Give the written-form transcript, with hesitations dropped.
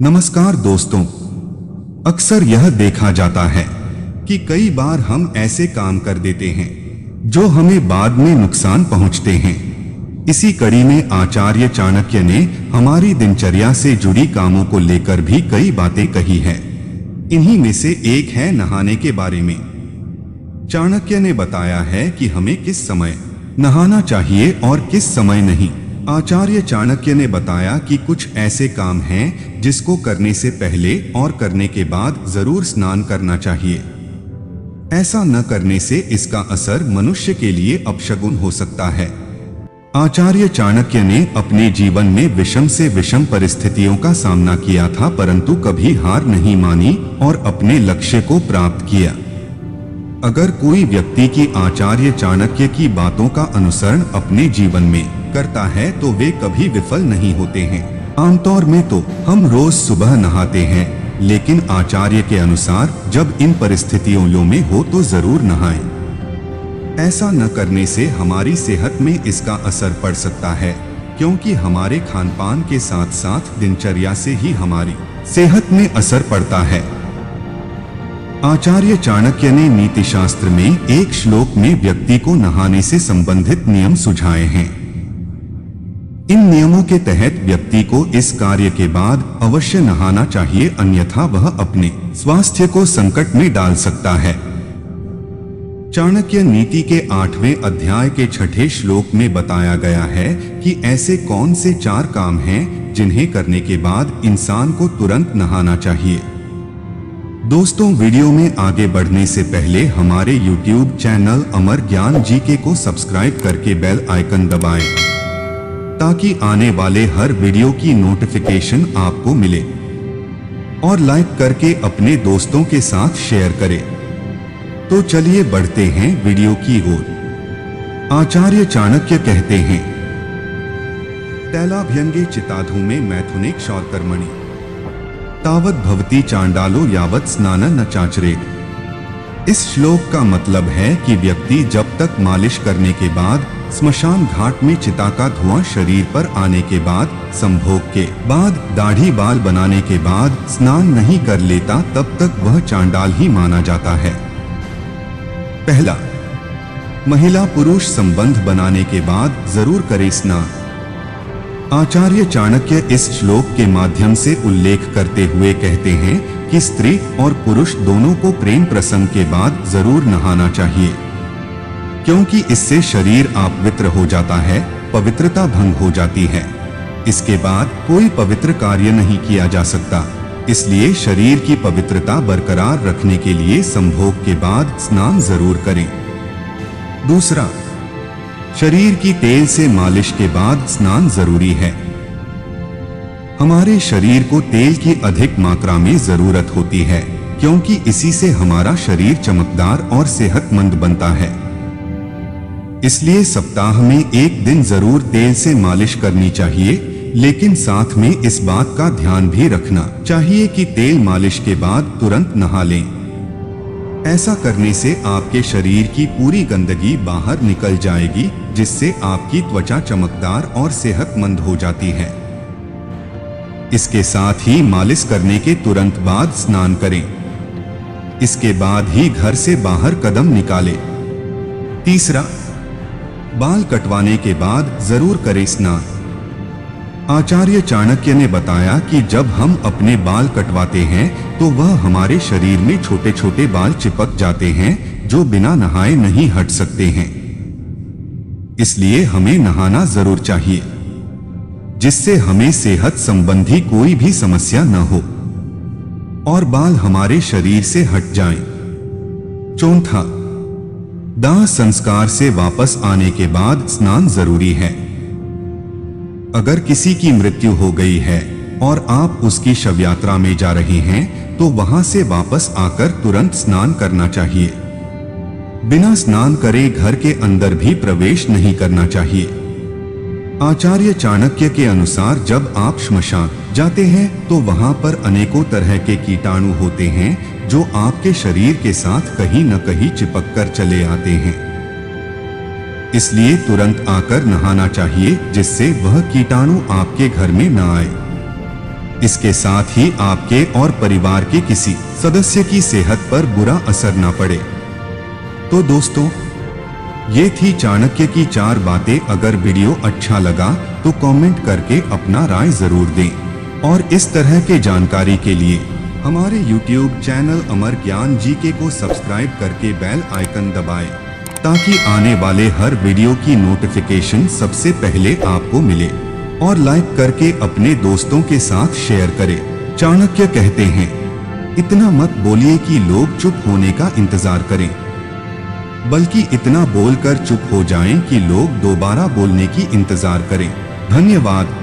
नमस्कार दोस्तों, अक्सर यह देखा जाता है कि कई बार हम ऐसे काम कर देते हैं जो हमें बाद में नुकसान पहुंचते हैं। इसी कड़ी में आचार्य चाणक्य ने हमारी दिनचर्या से जुड़ी कामों को लेकर भी कई बातें कही हैं। इन्हीं में से एक है नहाने के बारे में। चाणक्य ने बताया है कि हमें किस समय नहाना चाहिए और किस समय नहीं। आचार्य चाणक्य ने बताया कि कुछ ऐसे काम हैं जिसको करने से पहले और करने के बाद जरूर स्नान करना चाहिए। ऐसा न करने से इसका असर मनुष्य के लिए अपशगुन हो सकता है। आचार्य चाणक्य ने अपने जीवन में विषम से विषम परिस्थितियों का सामना किया था, परंतु कभी हार नहीं मानी और अपने लक्ष्य को प्राप्त किया। अगर कोई व्यक्ति की आचार्य चाणक्य की बातों का अनुसरण अपने जीवन में करता है तो वे कभी विफल नहीं होते हैं। आमतौर में तो हम रोज सुबह नहाते हैं, लेकिन आचार्य के अनुसार जब इन परिस्थितियों में हो तो जरूर नहाएं। ऐसा न करने से हमारी सेहत में इसका असर पड़ सकता है, क्योंकि हमारे खानपान के साथ साथ दिनचर्या से ही हमारी सेहत में असर पड़ता है। आचार्य चाणक्य ने नीति शास्त्र में एक श्लोक में व्यक्ति को नहाने से संबंधित नियम सुझाए हैं। इन नियमों के तहत व्यक्ति को इस कार्य के बाद अवश्य नहाना चाहिए, अन्यथा वह अपने स्वास्थ्य को संकट में डाल सकता है। चाणक्य नीति के 8वें अध्याय के 6ठे श्लोक में बताया गया है कि ऐसे कौन से 4 काम हैं जिन्हें करने के बाद इंसान को तुरंत नहाना चाहिए। दोस्तों, वीडियो में आगे बढ़ने से पहले हमारे YouTube चैनल अमर ज्ञान जीके को सब्सक्राइब करके बेल आइकन दबाएं, ताकि आने वाले हर वीडियो की नोटिफिकेशन आपको मिले, और लाइक करके अपने दोस्तों के साथ शेयर करें। तो चलिए बढ़ते हैं वीडियो की ओर। आचार्य चाणक्य कहते हैं, तैलाभ्यंगे चिताधूमे मैथुने क्षौरकर्मणि तावत भवति चांडालो यावत स्नान न चाचरेत। इस श्लोक का मतलब है कि व्यक्ति जब तक मालिश करने के बाद, स्मशान घाट में चिता का धुआं शरीर पर आने के बाद, संभोग के बाद, दाढ़ी बाल बनाने के बाद स्नान नहीं कर लेता, तब तक वह चांडाल ही माना जाता है। पहला, महिला पुरुष संबंध बनाने के बाद जरूर करे स्नान। आचार्य चाणक्य इस श्लोक के माध्यम से उल्लेख करते हुए कहते हैं कि स्त्री और पुरुष दोनों को प्रेम प्रसंग के बाद जरूर नहाना चाहिए, क्योंकि इससे शरीर अपवित्र हो जाता है, पवित्रता भंग हो जाती है। इसके बाद कोई पवित्र कार्य नहीं किया जा सकता। इसलिए शरीर की पवित्रता बरकरार रखने के लिए संभोग के बाद स्नान जरूर करें। दूसरा, शरीर की तेल से मालिश के बाद स्नान जरूरी है। हमारे शरीर को तेल की अधिक मात्रा में जरूरत होती है, क्योंकि इसी से हमारा शरीर चमकदार और सेहतमंद बनता है। इसलिए सप्ताह में एक दिन जरूर तेल से मालिश करनी चाहिए, लेकिन साथ में इस बात का ध्यान भी रखना चाहिए कि तेल मालिश के बाद तुरंत नहा लें। ऐसा करने से आपके शरीर की पूरी गंदगी बाहर निकल जाएगी, जिससे आपकी त्वचा चमकदार और सेहतमंद हो जाती है। इसके साथ ही मालिश करने के तुरंत बाद स्नान करें। इसके बाद ही घर से बाहर कदम निकालें। तीसरा, बाल कटवाने के बाद जरूर करें स्नान। आचार्य चाणक्य ने बताया कि जब हम अपने बाल कटवाते हैं तो वह हमारे शरीर में छोटे छोटे बाल चिपक जाते हैं, जो बिना नहाए नहीं हट सकते हैं। इसलिए हमें नहाना जरूर चाहिए, जिससे हमें सेहत संबंधी कोई भी समस्या न हो और बाल हमारे शरीर से हट जाएं। चौथा, दाह संस्कार से वापस आने के बाद स्नान जरूरी है। अगर किसी की मृत्यु हो गई है और आप उसकी शव यात्रा में जा रहे हैं तो वहां से वापस आकर तुरंत स्नान करना चाहिए। बिना स्नान करे घर के अंदर भी प्रवेश नहीं करना चाहिए। आचार्य चाणक्य के अनुसार जब आप श्मशान जाते हैं तो वहां पर अनेकों तरह के कीटाणु होते हैं, जो आपके शरीर के साथ कहीं न कहीं चिपक कर चले आते हैं। इसलिए तुरंत आकर नहाना चाहिए, जिससे वह कीटाणु आपके घर में न आए। इसके साथ ही आपके और परिवार के किसी सदस्य की सेहत पर बुरा असर न पड़े। तो दोस्तों, ये थी चाणक्य की 4 बातें। अगर वीडियो अच्छा लगा तो कमेंट करके अपना राय जरूर दें और इस तरह के जानकारी के लिए हमारे YouTube चैनल अमर ज्ञान जीके को सब्सक्राइब करके बेल आइकन दबाएं ताकि आने वाले हर वीडियो की नोटिफिकेशन सबसे पहले आपको मिले। और लाइक करके अपने दोस्तों के साथ शेयर करें। चाणक्य कहते हैं, इतना मत बोलिए कि लोग चुप होने का इंतजार करें, बल्कि इतना बोलकर चुप हो जाएं कि लोग दोबारा बोलने की इंतजार करें। धन्यवाद।